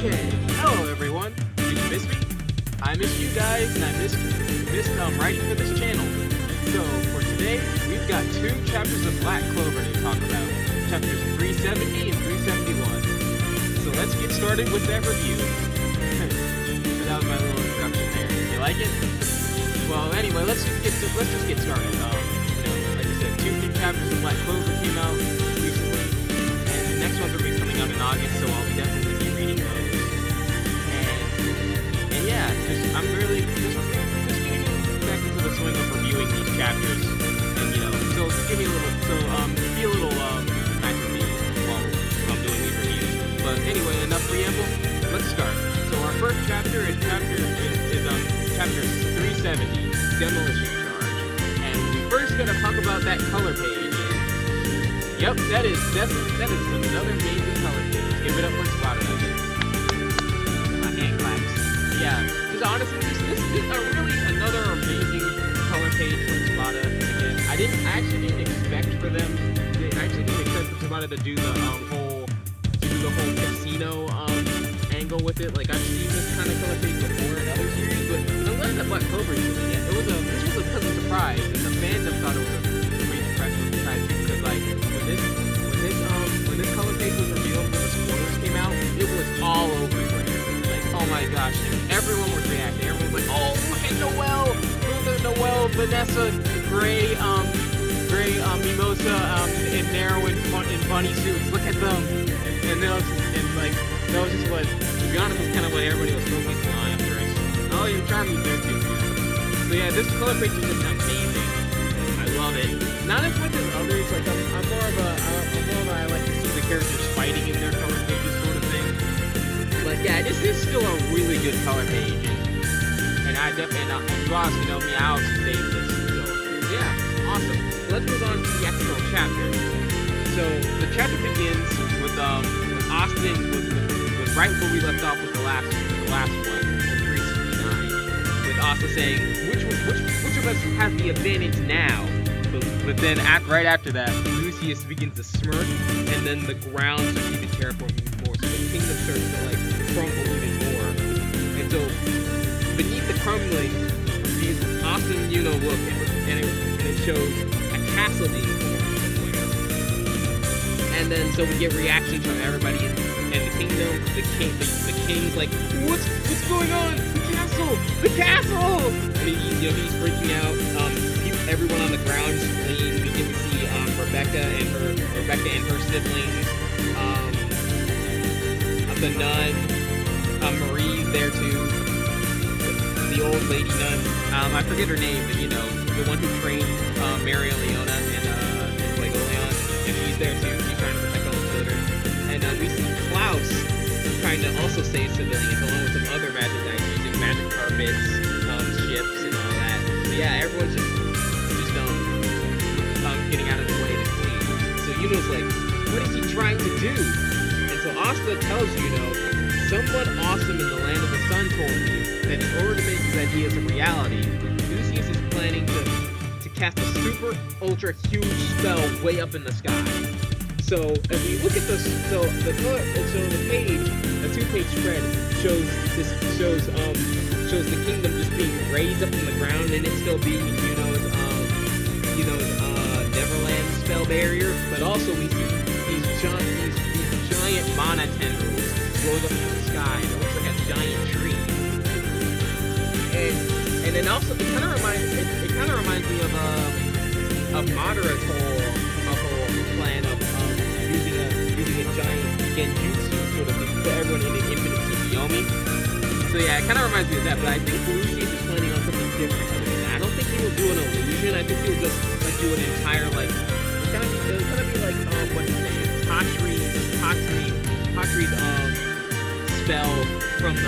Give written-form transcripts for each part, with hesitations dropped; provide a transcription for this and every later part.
Okay, hello everyone. Did you miss me? I missed you guys, and I missed writing for this channel. So for today, we've got 2 chapters of Black Clover to talk about. Chapters 370 and 371. So let's get started with that review. So that was my little introduction there. You like it? Well, anyway, let's just get started. Like I said, 2 new chapters of Black Clover came out recently, and the next ones will be coming out in August, so I'll definitely be reading those. And yeah, I'm really just getting back into the swing of reviewing these chapters, and so give me a little, be a little nice for me while I'm doing these reviews. But anyway, enough preamble. Let's start. So our first chapter is chapter 370, Demolition Charge, and we first gotta talk about that color page. Yep, that is another amazing color page. Give it up for Spotted. My hand claps. Yeah, because honestly, this is really another amazing color page from Spotted. Again, I actually didn't expect for Spotted to do the whole casino angle with it. Like, I've seen this kind of color page before in other series, but I'm glad that Black Clover is doing it. This was a pleasant surprise, and the fandom thought it was a great surprise too, because like when this color page was revealed, when the spoilers came out, it was all over Twitter. Like, oh my gosh, everyone was reacting. Everyone was like, oh, look at Noelle, Vanessa, Gray, Mimosa, and Nero in bunny suits. Look at them. And that was just what, to be honest, was kind of what everybody was focusing on at first. Oh, your Charmy's there too. So yeah, this color page is just amazing. I love it. Not as much as others. Like I'm more of a I like to see the characters fighting in their color pages sort of thing. But yeah, this is still a really good color page, and I definitely you also know me, I also save this. So yeah, awesome. Let's move on to the actual chapter. So the chapter begins with Austin with right where we left off with the last one, 369, with Austin saying which of us has the advantage now. But then right after that, Lucius begins to smirk, and then the ground starts even terraforming even more. So the kingdom starts to crumble even more. And so beneath the crumbling, these Austin look, and it shows a castle being formed somewhere. And then so we get reactions from everybody in the kingdom. The king's like, what's going on? The castle! And he's freaking out. Everyone on the ground is fleeing. We get to see Rebecca and her siblings. The nun, Marie's there too. The old lady nun. I forget her name, but the one who trained Mario Leona and Legoleon, and she's there too. She's trying to protect all the children. And we see Klaus trying to also save civilians along with some other magic knights using magic carpets, ships, and all that. So yeah, everyone's just getting out of the way to flee. So Yuno's like, what is he trying to do? And so Asta tells Yuno, someone awesome in the land of the sun told me that in order to make these ideas a reality, Lucius is planning to cast a super ultra huge spell way up in the sky. So if we look at this, the page, a 2-page spread shows the kingdom just being raised up from the ground, and it still being Yuno's Neverland spell barrier, but also we see these giant mana tendrils rose up in the sky, and it looks like a giant tree. And then also it kind of reminds me of Madara's whole plan of using a giant genjutsu sort of to put everyone in an infinite tsukiyomi. So yeah, it kind of reminds me of that, but I think Lucius is planning on something different other than that. I don't think he will do an illusion. I think he'll just do an entire it'll kind of be like what's his name? Patri's spell from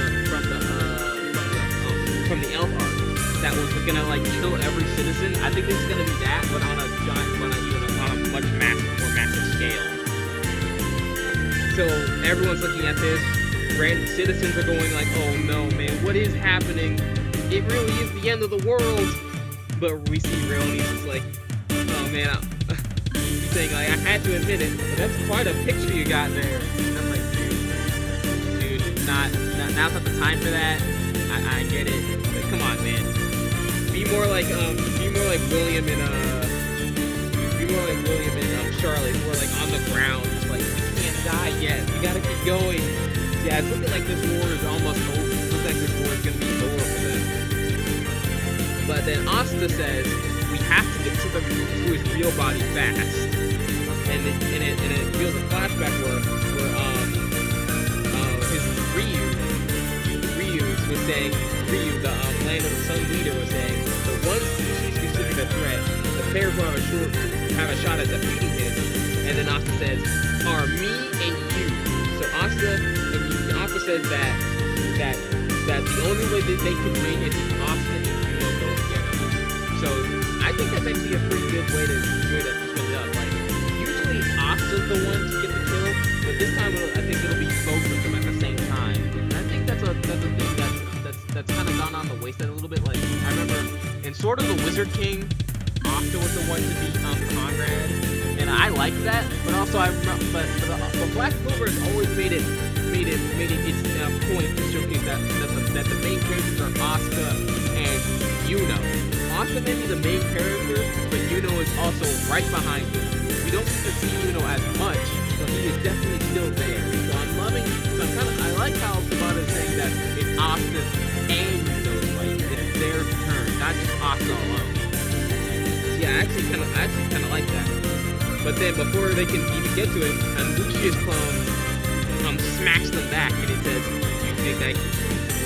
the elf arc that was gonna kill every citizen. I think this is gonna be that, but on a much more massive scale. So everyone's looking at this. Citizens are going like, oh no, man, what is happening? It really is the end of the world. But we see Reoni's is like, oh man, he's saying like, I had to admit it, but that's quite a picture you got there. And I'm like, dude, it's not now's not the time for that. I get it. But come on, man. Be more like William and Charlotte, who are like on the ground, just like, you can't die yet. We gotta keep going. Yeah, it's looking like this war is almost over. It looks like this war is gonna be over for them. But then Asta says we have to get to his real body fast, and it reveals a flashback where his Ryu was saying, the Land of the Sun leader was saying, the ones she's considered a threat, the pair who have a shot at defeating him. And then Asta says, are me and you. So Asta says that the only way that they can win is if Asta and Yuno go together. So I think that's actually a pretty good way to split it up. Like, usually Asta's the one to get the kill, but this time I think it'll be both of them at the same time. And I think that's a thing that's kind of gone on the wayside a little bit. Like, I remember in Sword of the Wizard King, Asta was the one to beat Conrad, and I like that. But also, but Black Clover has always made it its point to showcase that the main characters are Asta and Yuno. Asta may be the main character, but Yuno is also right behind him. We don't get to see Yuno as much, but he is definitely still there. So I like how Tabata is saying that it's Asta and Yuno's fight. It's their turn, not just Asta alone. So yeah, I actually kind of like that. But then before they can even get to it, Lucius clone smacks them back, and it says, "You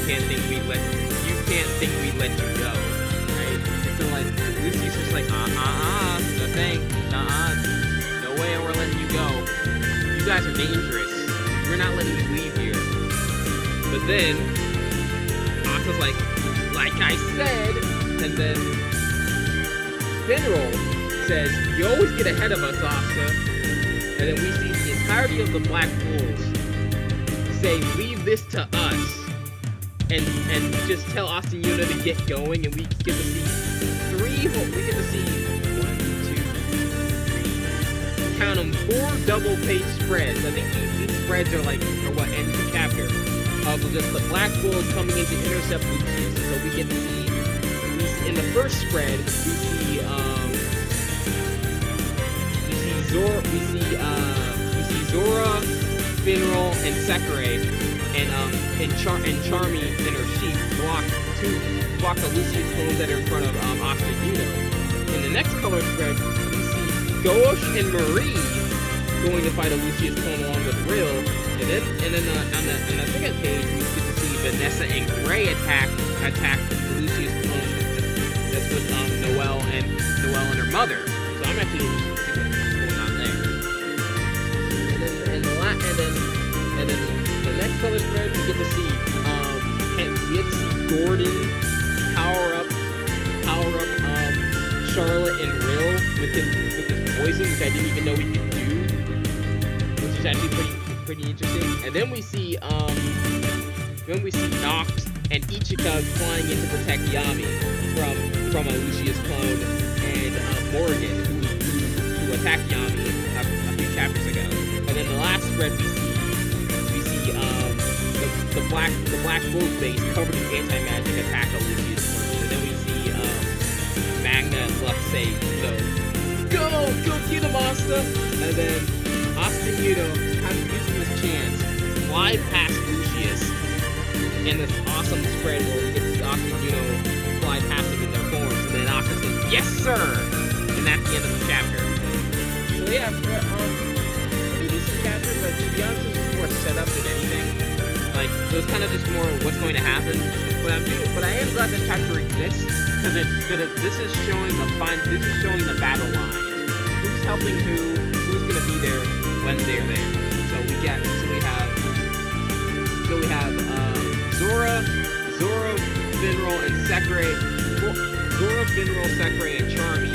can't think we let you go." Right? And so like Lucius is like, no thanks, no way we're letting you go. You guys are dangerous. We're not letting you leave here. But then Asta's like I said, and then Finral says, "You always get ahead of us, Asta." And then we see the entirety of the Black Bulls say, "Leave this to us," and just tell Asta and Yuno to get going, and we get to see one, two, three, count them, 4 double-page spreads. I think these spreads are what ends the chapter of just the Black Bulls coming in to intercept Lucius. So we get to see in the first spread we see Zora, Finral, and Sakurai, and Charmy and her sheep block the Lucius clones that are in front of Asta and Yuno. In the next color spread, we see Gouache and Marie going to fight a Lucius clone along with Rill, and then on the second page, we get to see Vanessa and Gray attack the Lucius clone that's with Noelle and her mother. So I'm actually interested to see what's going on there. And then the next color spread, we get to see Gordon power up Charlotte and Rill with his poison, which I didn't even know he could do, which is actually pretty interesting. And then we see Nox and Ichika flying in to protect Yami from a Lucius clone and Morgan who attacked Yami a few chapters ago. And then the last spread we see the Black Bull base covered in anti-magic attack a Lucius clone. And then we see Magna and Lux say, go get him, Asta! And then Asta and Yuno kind of using this chance, fly past Lucius in this awesome spread where we get to see Asta and Yuno fly past him in their forms. And then Asta says, "Yes, sir!" And that's the end of the chapter. So yeah, pretty decent chapter, but to be honest, it's more setup than anything. Like, it was kind of just more what's going to happen. But I am glad that chapter exists, because this is showing the battle lines. Who's helping who's gonna be there when they're there. So we have Zora, Finral, and Sakurai. Zora, Finral, Sakurai, and Charmy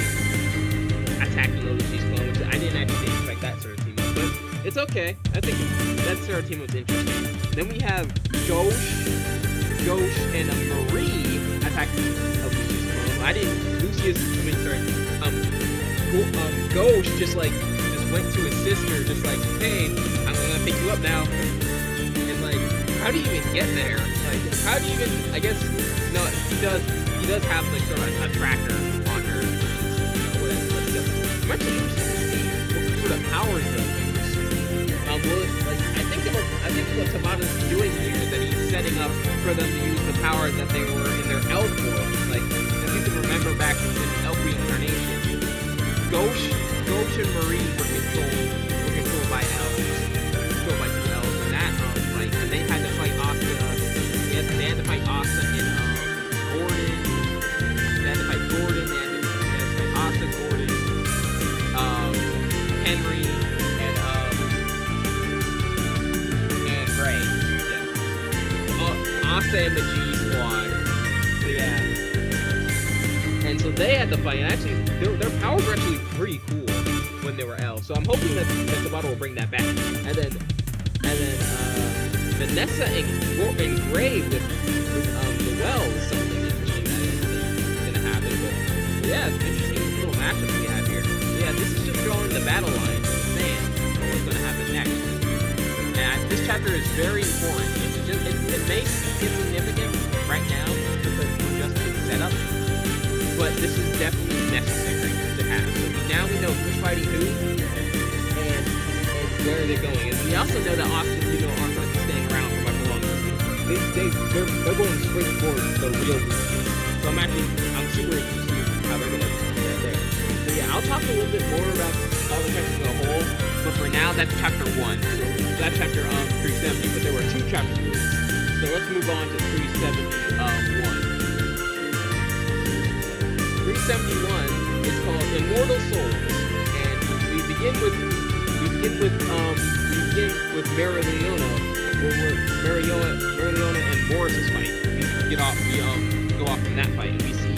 attacking Lucius clone, which I didn't actually expect that sort of team up, but it's okay. I think that sort of team was interesting. Then we have Gouache and Marie attacking Lucius clone. Gouache just went to his sister, just like, "Hey, I'm gonna pick you up now." And like, I do you even get there? Like, how do you even? I guess no. He does have like sort of a tracker on her. I'm actually interested to see what sort of powers they'll use. I think what Tabata's doing here is that he's setting up for them to use the power that they were in their elf world. Like, if you can remember back in the elf reincarnation, Ghosh and Marie were controlled by elves, controlled by two elves, and that and they had to fight Asta. They had to fight Asta and Gordon. They had to fight Gordon. They had to fight Asta, Gordon, Henry, and Gray. Yeah. Asta and the G Squad. So yeah. And so they had to fight. And actually, their powers were actually pretty cool when they were elves. So I'm hoping that the bottle will bring that back. And then Vanessa and Gray with the well is something interesting that is gonna happen. But yeah, it's an interesting little matchup we have here. Yeah, this is just drawing the battle line in the sand for what's gonna happen next. And this chapter is very important. It may seem insignificant right now because we're just in setup, but this is definitely necessary to have. So now we know who's fighting who and where they're going. And we also know that Austin, aren't going to be staying around for much longer. They're going straight for the real movie. So I'm super interested to see how they're going to do that there. So yeah, I'll talk a little bit more about all the chapters as a whole, but for now that's chapter 1. So that's chapter 370, but there were 2 chapters. So let's move on to 371. 371 is called Immortal Souls, and we begin with Marileona, where Marileona and Morris's fight. We go off from that fight, and we see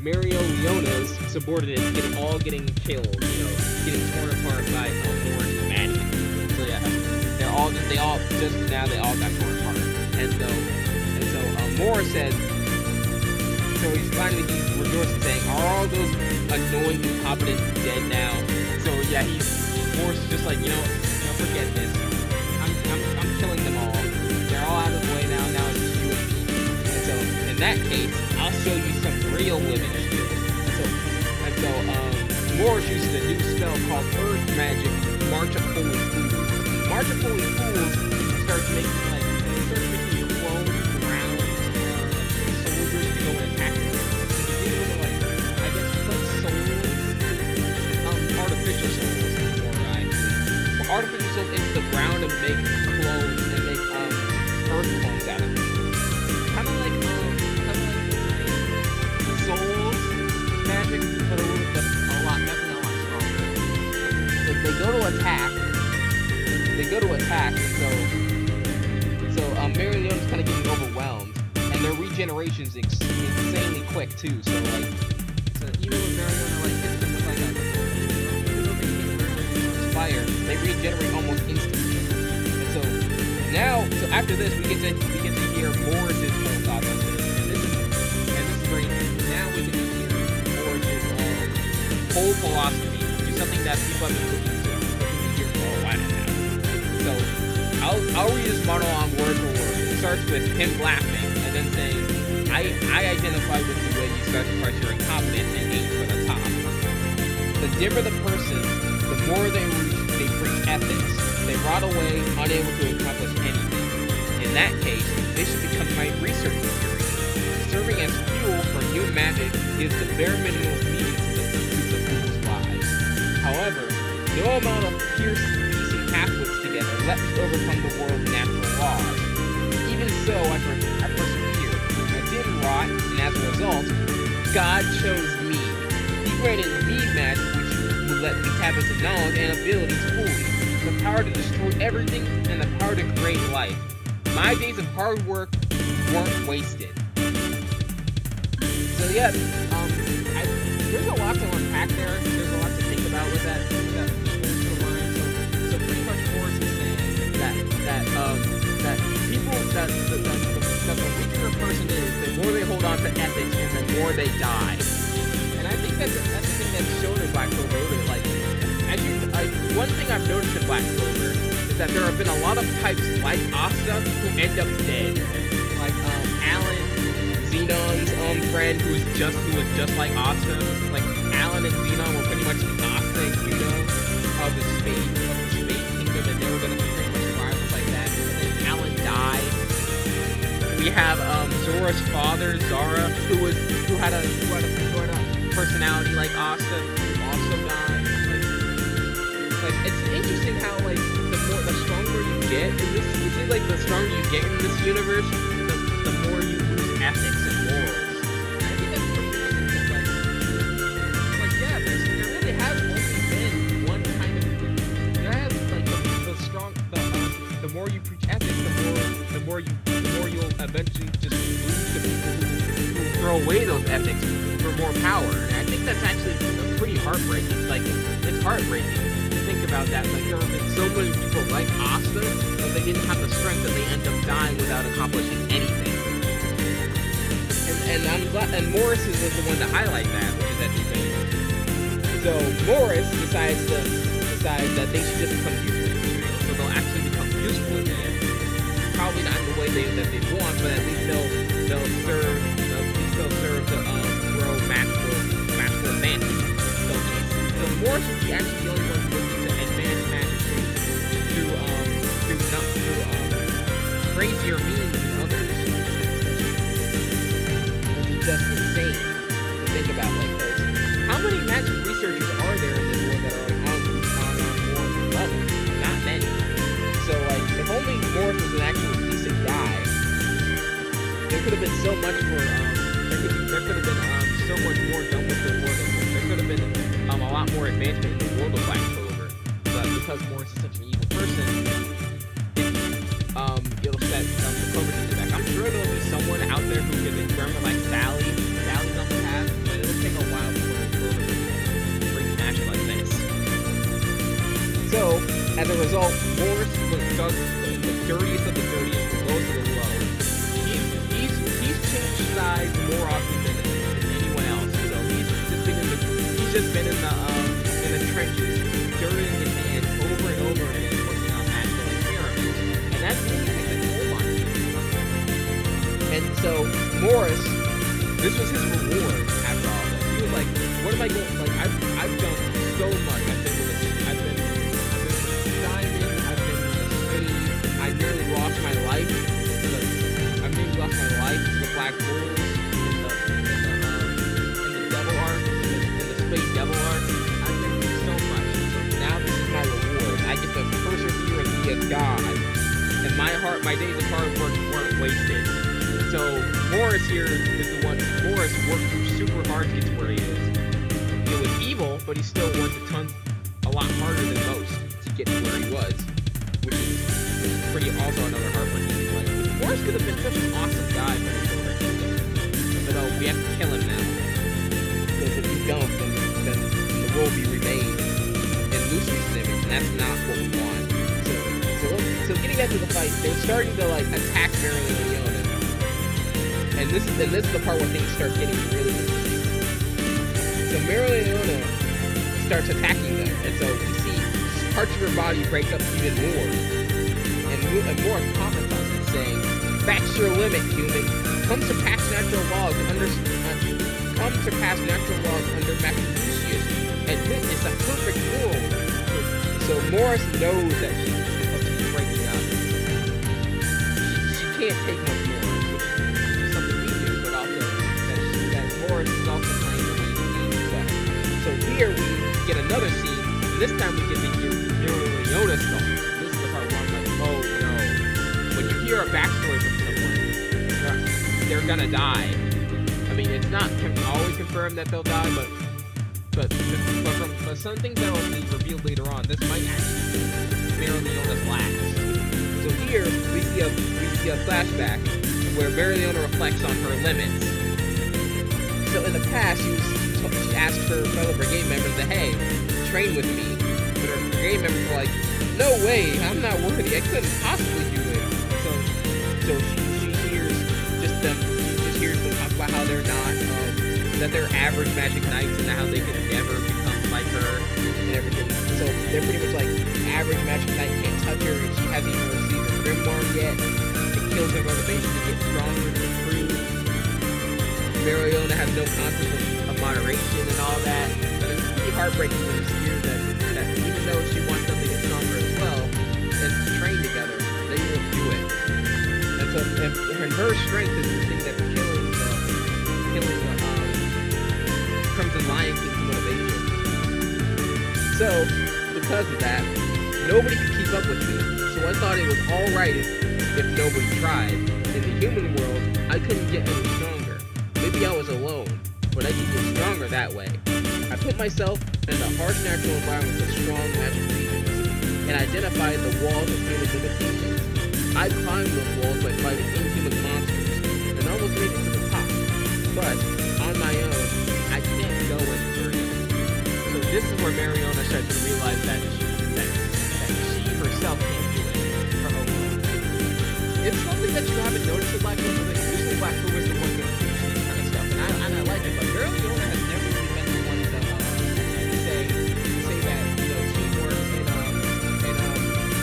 Marileona's subordinates getting killed, getting torn apart by Morris and Maddie. So yeah, they all got torn apart, and so Morris said. So he's rejoicing, saying, "Are all those annoying incompetents dead now?" So yeah, Morris is just like, forget this. I'm killing them all. They're all out of the way now. Now it's just you and me. And so in that case, I'll show you some real living shit. And so Morris uses a new spell called Earth Magic, March of Holy Fools. March of Holy Fools starts making you clone around soldiers to go and attack them. Artificial souls into the ground and make clones and make earth clones out of them. Kind of like souls magic, but definitely a lot stronger. So they go to attack, and so Marileona's kind of getting overwhelmed, and their regeneration is insanely quick too. So even when Marileona hits them with fire, they regenerate almost instantly. And so after this, we get to hear Morris's whole thoughts on this. And this is great. Now we get to hear Morris's whole philosophy, which is something that people have been looking to hear for a while now. So I'll read his monologue word for word. It starts with him laughing and then saying, I identify with the way you sacrifice your incompetent and aim for the top. The dimmer the person, the more they preach ethics. They rot away, unable to accomplish anything. In that case, they should become my research material. Serving as fuel for new magic gives the bare minimum of meaning to the fool's lives. However, no amount of piecing half-wits together let me overcome the world's natural laws. Even so, I persevered. I didn't rot, and as a result, God chose me. He granted me magic which let me tap into knowledge and abilities fully, the power to destroy everything and the power to create life. My days of hard work weren't wasted. So yeah, there's a lot to unpack there. There's a lot to think about with that line. So pretty much Morris is saying that the weaker a person is, the more they hold on to ethics and the more they die. And I think that's the thing that's shown in Black Clover. One thing I've noticed in Black Clover is that there have been a lot of types like Asta who end up dead. Like Alan, Xenon's friend who was just like Asta. Like Alan and Xenon were pretty much the Asta and Yuno of the Spade Kingdom, and they were gonna be pretty much rivals like that. And then Alan died. We have Zora's father, Zara, who had a personality like Asta, who also died. Like it's interesting how like the stronger you get in this, it seems like the stronger you get in this universe, the more you lose ethics and morals. And I think that's pretty interesting. Like yeah, there really has only been one kind of. There has like the more you preach ethics, the more you'll eventually just lose the people who throw away those ethics for more power. And I think that's actually pretty heartbreaking. Like it's heartbreaking to think about that. Like there have been so many people like Asta, but they didn't have the strength, and they end up dying without accomplishing anything. And I'm glad. And Morris is the one to highlight that, which is interesting. So Morris decides that they should just become useful. So they'll actually become useful in the end. Probably not in the way that they want, but at least they'll serve to grow magical advantage. So Morris would be actually the only one looking to advance magic through crazier means than others. Which is just insane to think about like this. How many magic researchers are there in this world that are on more level? Not many. So like if only Morris was an actual decent guy, there could have been so much more there could have been so much more done with the world. There could have been a lot more advancement in the world of Black Clover. But because Morris is such an evil person, it'll set the Clover team back. I'm sure there'll be someone out there who can experiment like Sally. Sally's on the path, but it'll take a while before the Clover brings magic like this. So, as a result, Morris does the dirtiest of the dirtiest, the lowest of the low. He's changed sides more often than anyone else. So he's just been in the trenches, dirtying his hands over and over again, working on magical experiments, and that's really taken a toll on him. And so Morris, this was his reward after all this. He was like, "What am I doing? Like I've done so much. I've been with Simon. I've been with the Spade. I nearly lost my life. I nearly lost my life to the Black Bulls in the Devil Arc, in the Spade Devil Arc. I've been through so much. Now this is my reward. I get to persevere and be a god. And my days of hard work weren't wasted." So Morris here is the one. Morris worked super hard to get to where he is. It was evil, but he still worked a lot harder than most to get to where he was, which is pretty also another heartbreaking thing. Like Morris could have been such an awesome guy for the Clover Kingdom, but oh, we have to kill him now because if you don't, then the world will be remade in Lucy's image, and that's not what we want. So getting back to the fight, they're starting to like attack Marilyn and Leona. And this is the part where things start getting really interesting. So Marilyn and Leona starts attacking them, and so you see parts of her body break up even more. And more comments on it saying, "That's your limit, human. Come surpass natural laws under Master Lucius and witness a perfect world." So Morris knows that she's breaking up. She can't take much more. Morris is also playing the lead game as well. So here we get another scene. This time we get to hear Leona's song. This is the part where I'm like, oh no. When you hear a backstory from someone, they're gonna die. I mean, it's not always confirmed that they'll die, but some things that will be revealed later on, this might actually be Leona's last. So here we see a flashback where Leona reflects on her limits. So in the past, she asked her fellow brigade members to, hey, train with me. But her brigade members were like, no way, I'm not worthy, I couldn't possibly do it. So she hears them talk about how they're not, that they're average magic knights and how they could never become like her and everything. So they're pretty much like average Magic Knight can't touch her, and she hasn't even received a Grimoire yet. It kills her motivation to get stronger and improve. Mariona has no concept of moderation and all that. But it's pretty heartbreaking when you hear that even though she wants them to get stronger as well and to train together, they won't do it. And so, and her strength is the thing that's killing the Crimson Lion King's motivation. So, because of that, nobody could keep up with me. So I thought it was alright if nobody tried. In the human world, I couldn't get any stronger. Maybe I was alone, but I could get stronger that way. I put myself in the harsh natural environments of strong magic regions and identified the walls of human limitations. I climbed those walls by fighting inhuman monsters and almost made it to the top. But on my own, I can't go any further. So this is where Mariona starts to realize that she herself can't do it for her own. It's something that you haven't noticed in Black Clover. Like, usually Black Clover is the one that does this kind of stuff, and I like it. But Mariona has never really been the one to say that, you know, teamwork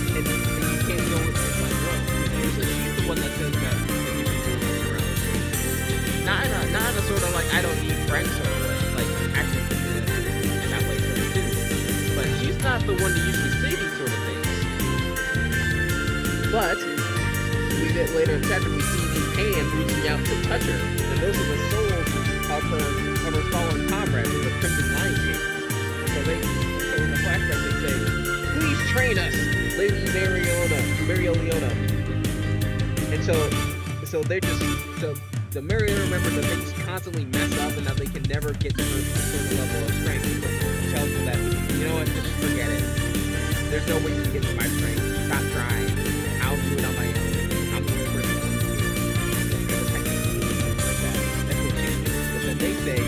and you can't go with it like well. Usually she's the one that says that you can do it on your own. Not in a sort of like I don't need friends sort of way. Like actually in that way sort of too. But she's not the one to usually say these sort of things. But we get later in the chapter we see these hands reaching out to touch her, and those are the souls of her fallen comrades, of the Crimson Lion King. So in the flashback they say, "Please train us, Lady Mariona." And so they just the Mariona remembers that they just constantly mess up and that they can never get to a certain level of strength. So it tells them that, you know what, just forget it. There's no way you can get to my strength. Stop trying. I'll do it on my own. I'm the only person that can do it. Like that. That's what she thinks. But then they say,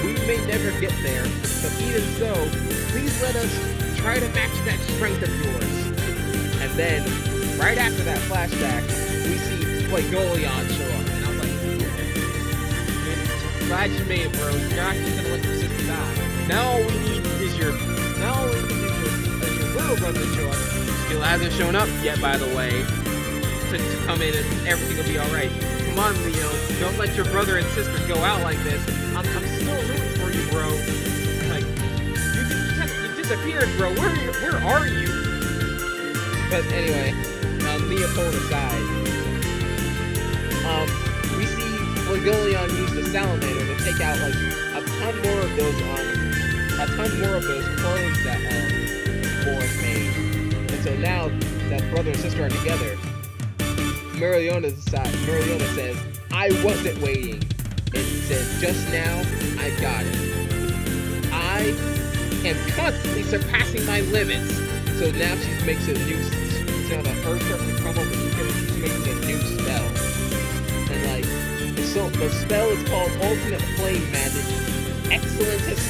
we may never get there, but even so, please let us try to match that strength of yours. And then, right after that flashback, we see Fuegoleon show up. And I was like, glad you made it, bro. You're not just gonna let your sister die. Now all we need is your little brother to show up. Still hasn't shown up yet, by the way, to come in and everything will be alright. Come on, Leo. Don't let your brother and sister go out like this. I'm still rooting for you, bro. Like, you disappeared, bro. Where are you? But anyway, Leopold aside, we see Fuegoleon use the salamander to take out like a ton more of those clones that Boris made. And so now that brother and sister are together, Mariona says, I wasn't waiting. It says, just now, I got it. I am constantly surpassing my limits. So now she makes a new, so the earth starts to crumble beneath her, she's making a new spell. And like, the spell is called Ultimate Flame Magic, Excellentus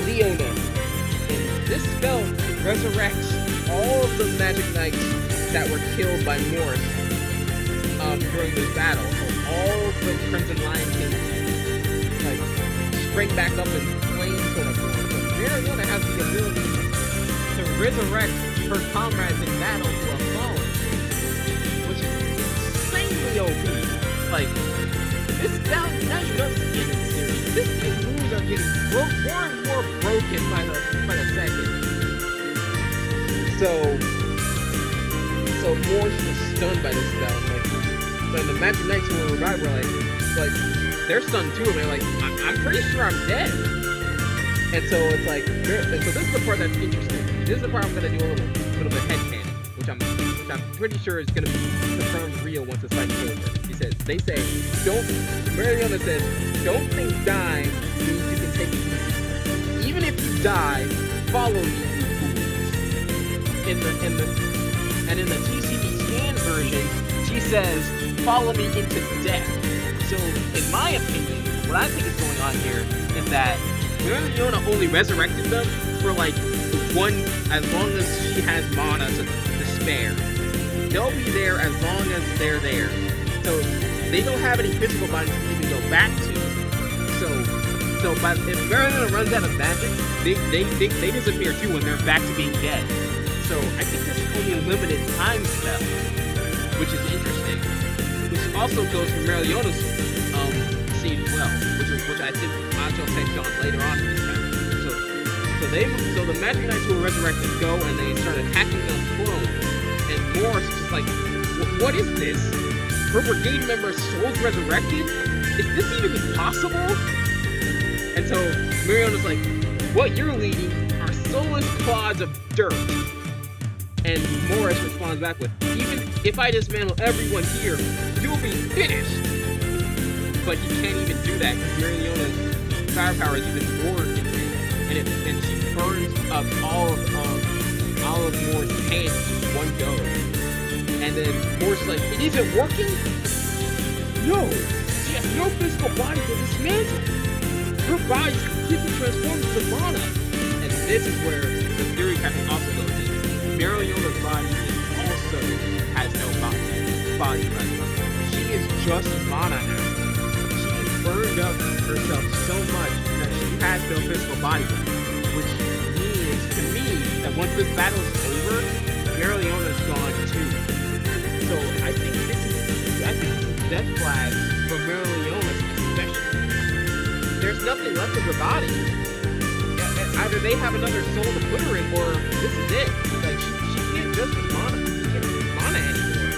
Leona. And this spell resurrects all of the Magic Knights that were killed by Morris during this battle. So all of the Crimson Lion King like spring back up in flame sort of form. So Mariona has the ability to resurrect her comrades in battle who have fallen, which is insanely OP. Like this now you know this game is serious. This game's moves are getting more and more broken by the second. So Morris is stunned by this spell. But the Magic Knights who were revived were like they're stunned too, and they're like, I'm pretty sure I'm dead. And so it's like, and so this is the part that's interesting. This is the part I'm gonna do a little bit headcanon, which I'm pretty sure is gonna be confirmed real once the fight's over. They say, Mariona says, don't think dying means you can take it easy. Even if you die, follow me, you fools. In the TCB scan version, she says, follow me into death. So, in my opinion, what I think is going on here is that Mariona only resurrected them for like as long as she has mana to spare. They'll be there as long as they're there. So they don't have any physical bodies to even go back to. But if Mariona runs out of magic, they disappear too when they're back to being dead. So I think this is only a limited time spell, which is interesting. Which also goes for Mariona's scene as well, which I think Macho takes on later on in this chapter. So the Magic Knights who were resurrected go and they start attacking the clone, and Morris is just like, what is this? Her brigade member's soul's resurrected? Is this even possible? And so Mariona's like, what you're leading are soulless clods of dirt. And Morris responds back with, even if I dismantle everyone here, you'll be finished. But he can't even do that because Mariona's firepower is even more intense. And she burns up all of Morris' hands in one go. And then Morris is like, it isn't working? No, she has no physical body to dismantle. Her body's completely transformed into mana. And this is where the theory kind of also goes in. Mariona's body also has no body left. She is just mana now. She has burned up herself so much that she has no physical body left. Which means, to me, that once this battle is over, Mariona's gone too. So I think this is death flags for Mariona especially. There's nothing left of her body. Either they have another soul to put her in, or this is it. Like she can't just be mana. She can't be mana anymore.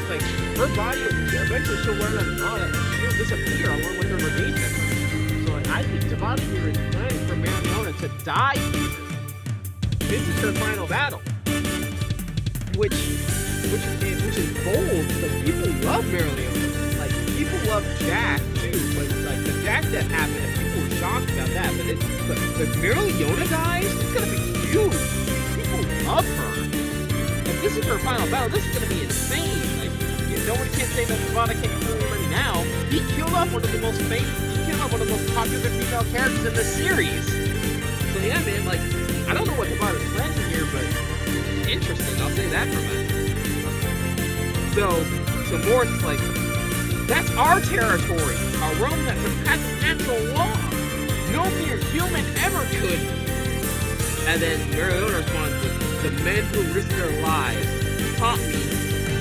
Like her body, eventually she'll run out of mana and she'll disappear along with her brigade member. So I think Tabata here is planning for Mariona to die here. This is her final battle, which is bold because people love Mariona. Like people love Jack too, but like the Jack death happened and people were shocked about that. But Mariona dies, it's gonna be huge. People love her. If this is her final battle, this is gonna be insane. Like nobody can say that Tabata can't kill anybody now. He killed off one of the most famous. He killed off one of the most popular female characters in the series. So yeah, man, like I don't know what Tabata's plans are here, but interesting. I'll say that for a minute. So Morris is like, that's our territory, a realm that surpasses natural law. No mere human ever could. And then Mariona responds with, the men who risked their lives taught me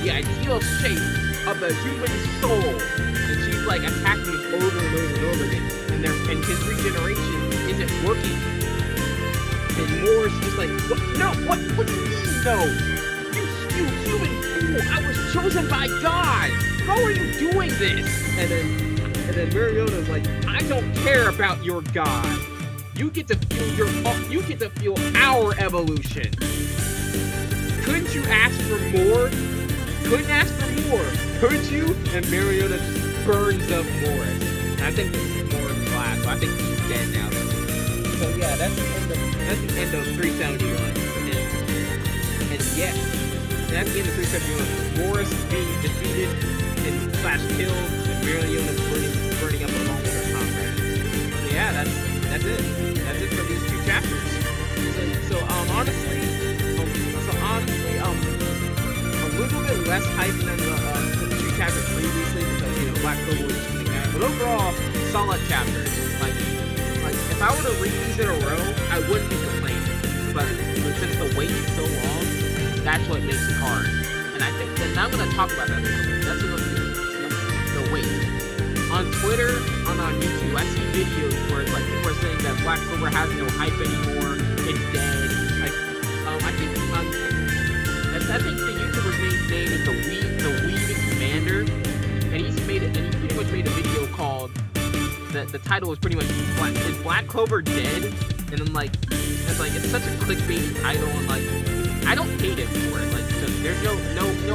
the ideal shape of the human soul. And she's like attacking him over and over and over again. And his regeneration isn't working. And Morris is just like, what? No, what do you mean, no? You human fool, I was chosen by God. How are you doing this? And then Mariona's like, I don't care about your God. You get to feel our evolution. Couldn't you ask for more? Couldn't ask for more, could you? And Mariona just burns up Morris. And I think this is Morris' last, so I think he's dead now. So yeah, that's the end of 371. And yeah, that's the end of 371. Morris being defeated and / killed, and Mariona burning up along with her comrades. So yeah, that's it. That's it for these two chapters. So honestly, a little bit less hype than the two chapters previously because Black Clover was something like that. But overall, solid chapters. Like if I were to read these in a row, I wouldn't be complaining. But since the wait is so long, that's what makes it hard. And I think that I'm gonna talk about that a little bit. That's another thing. The wait. On Twitter, on YouTube, I see videos where it's like people are saying that Black Clover has no hype anymore. It's dead. I think the YouTuber's name is the Weed Commander, and he pretty much made a video called the title was pretty much is Black Clover dead? And then it's such a clickbaity title, and like I don't hate it for it. Like there's no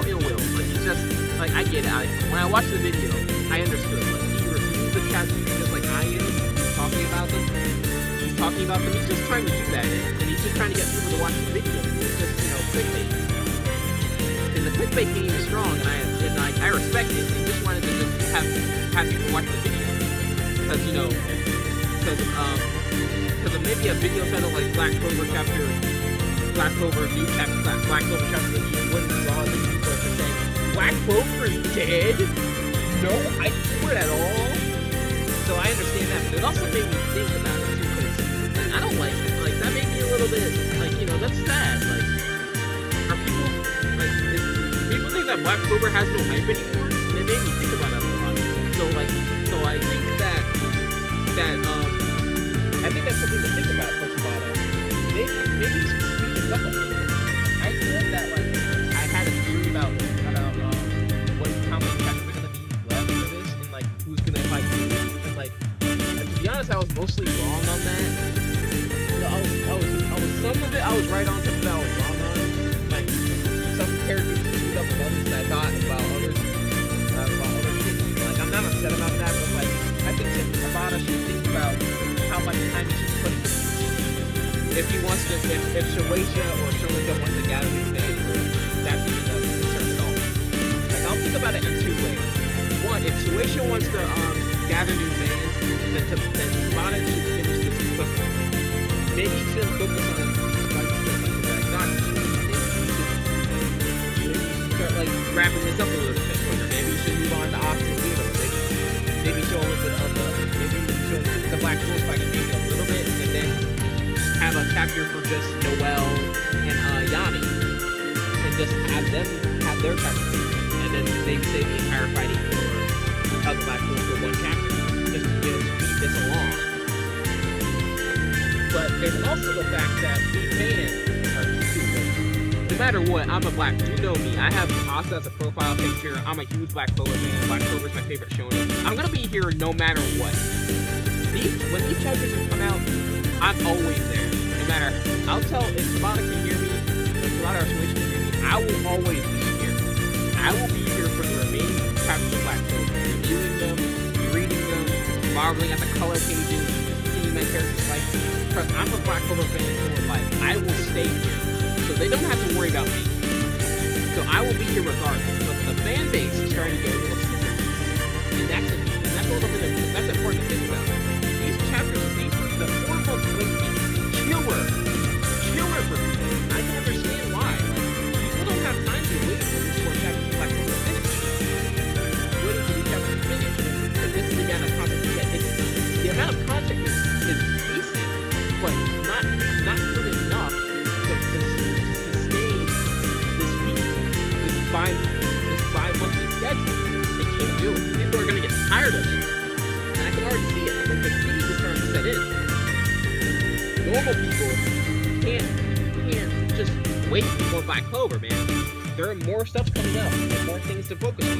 ill will. Like it's just like I get it. When I watched the video, I understood. Like he reviews the characters just like I am, talking about them. He's talking about them. He's just trying to do that, and he's just trying to get people to watch the video. It's just clickbait. And the clickbait game is strong, and I respect it. He just wanted to just have people watch the video because maybe a video title like Black Clover Chapter, Black Clover New Chapter, Black Clover Chapter that you wouldn't draw the people are just saying Black Clover is dead. No, I didn't do it at all. So I understand that, but it also made me think about it too, because I don't like it. Like that made me a little bit that's sad. Like like people think that Black Clover has no hype anymore, and it made me think about it a lot. So I think that I think that's something to think about for Tabata. Maybe you should speed this up a little. I said that like I had a theory about how many chapters are gonna be left for this, and like who's gonna fight who, and like to be honest, I was mostly wrong on that. I was some of it I was right on, some of it I was wrong on. Like some characters screwed up with others that I thought about others things. Like I'm not upset about that, but like I think that Tabata should think about how much time he should put into this. If he wants to, if Shueisha or Shonen wants to gather these things, that's even a concern at all. Like I'll think about it in two ways. One, if Shueisha wants to gather new fans, then Tabata should finish this quickly. Maybe he should focus on start like wrapping this up a little bit quicker. Maybe you should move on to options. Maybe show a little bit of the Black Clover fight maybe a little bit, and then have a chapter for just Noelle and Yanni, and just have them have their chapter, and then maybe save the entire fighting for the Black Clover for one chapter, just to speed this along. But there's also the fact that we fans are too. No matter what, I'm a Black. You know me. I have Asa as a profile picture. I'm a huge Black Clover fan. Black Clover is my favorite shonen. I'm gonna be here no matter what. When these chapters come out, I'm always there. No matter. I'll tell if Tabata can hear me, if Tabata or Shueisha can hear me, I will always be here. I will be here for the remaining chapters of Black Clover, reviewing them, reading them, marveling at the color pages, seeing my characters like. Because I'm a Black Clover fan for life. I will stay here. So they don't have to worry about me. So I will be here regardless. But the fan base is starting to get a little stupid. And that's a little bit of, that's important to think about. These chapters, the 4 months wait is chiller for me. I can understand why. Like, people don't have time to wait for these 4 chapters to like finish. Waiting for these chapters to finish. And this is the amount of content you get. The amount of content is decent, but not good enough to sustain this week, this 5-monthly schedule. They can't do it. People are gonna get tired of it. And I can already see it. Like the fatigue is starting to set in. Normal people can't just wait for Black Clover, man. There are more stuff coming up and more things to focus on.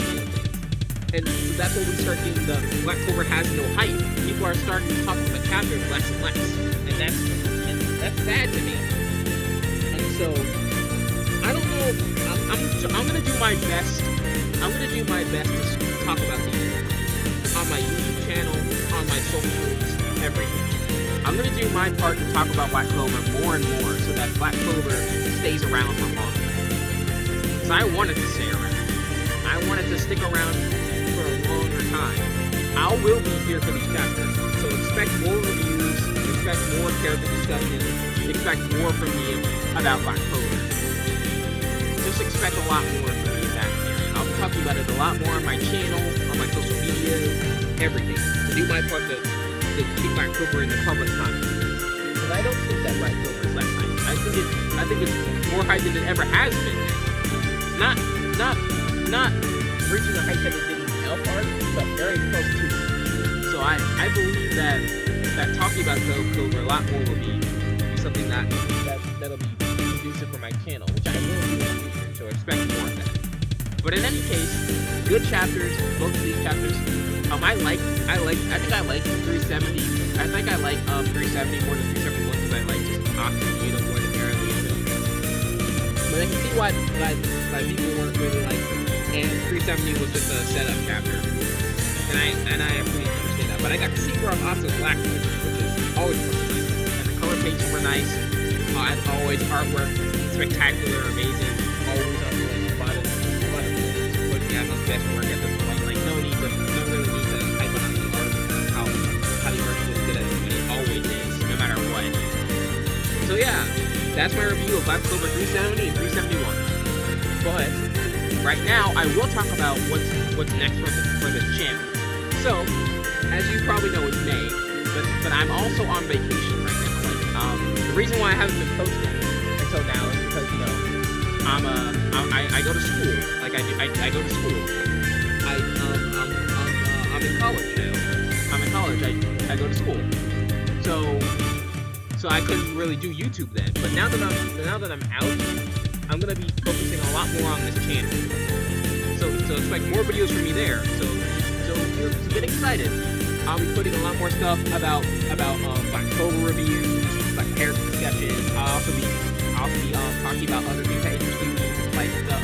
And so that's when we start getting the Black Clover has no hype. People are starting to talk about the chapters less and less. And that's sad to me. And so I don't know. I'm gonna do my best. I'm gonna do my best to talk about these on my YouTube channel, on my socials, everything. I'm gonna do my part to talk about Black Clover more and more, so that Black Clover stays around for longer. Because I wanted to stay around. I wanted to stick around for a longer time. I will be here for these chapters, so expect more reviews, expect more character discussion, expect more from me about Black Clover. Just expect a lot more from me in that area. I'll be talking about it a lot more on my channel, on my social media, everything. To do my part to keep Black Clover in the public consciousness. But I don't think that Black Clover is less hype. I think it's more hype than it ever has been. Not reaching the height that it did in Elf Art, but very close to it. So I believe that talking about Clover a lot more will be something that'll be conducive for my channel, which I will do in the future. So expect more of that. But in any case, good chapters, both of these chapters. I think I like 370. I think I like 370 more than 371 because I like just Octavino more than Aaron. But I can see why people weren't really like. And 370 was just a setup chapter, and I completely understand that. But I got to see more of Asa's Black, which is always nice. And the color pages were nice. As always, artwork spectacular, amazing. Always on the bottom putting out the best work at this point. Like no really need to hype on the art, how the art is good at it, but it always is, no matter what. So yeah, that's my review of Black Clover 370 and 371. But right now, I will talk about what's next for this channel. So, as you probably know, it's May, but I'm also on vacation right now. Like, the reason why I haven't been posting until now is because I go to school. Like I go to school. I'm in college now. I'm in college. I go to school. So I couldn't really do YouTube then. But now that I'm out, I'm gonna be focusing a lot more on this channel. So expect more videos from me there. So get excited. I'll be putting a lot more stuff about Black Clover reviews, like character sketches. I'll also be talking about other things that interest me, like the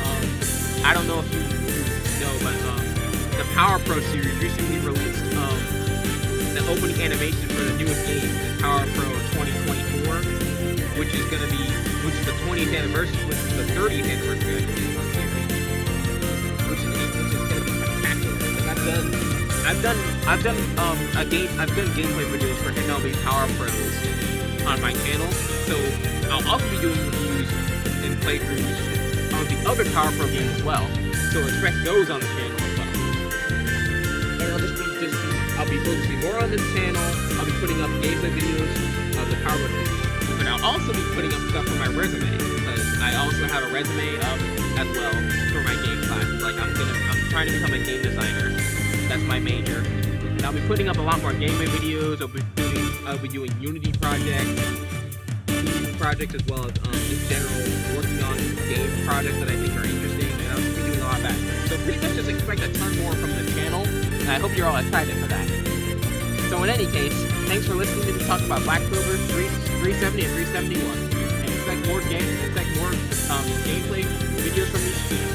I don't know if you know, but the Power Pro series recently released the opening animation for the newest game, Power Pro 2024, which is the 20th anniversary, which is the 30th anniversary of the series, which is gonna be spectacular. Like I've done gameplay videos for MLB Power Pros on my channel, so I'll also be doing reviews and playthroughs on the other Power Pro games as well. So expect those on the channel as well. And I'll be focusing more on this channel. I'll be putting up gameplay videos of the Power Pro series, but I'll also be putting up stuff for my resume, because I also have a resume up as well for my game classes. Like I'm trying to become a game designer. That's my major. And I'll be putting up a lot more gameplay videos. I'll be doing Unity projects as well as in general working on game projects that I think are interesting, and I'll be doing a lot of that. So pretty much just expect a ton more from the channel, and I hope you're all excited for that. So in any case, thanks for listening to me talk about Black Clover 370 and 371, and expect more gameplay videos from me soon.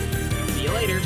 See you later.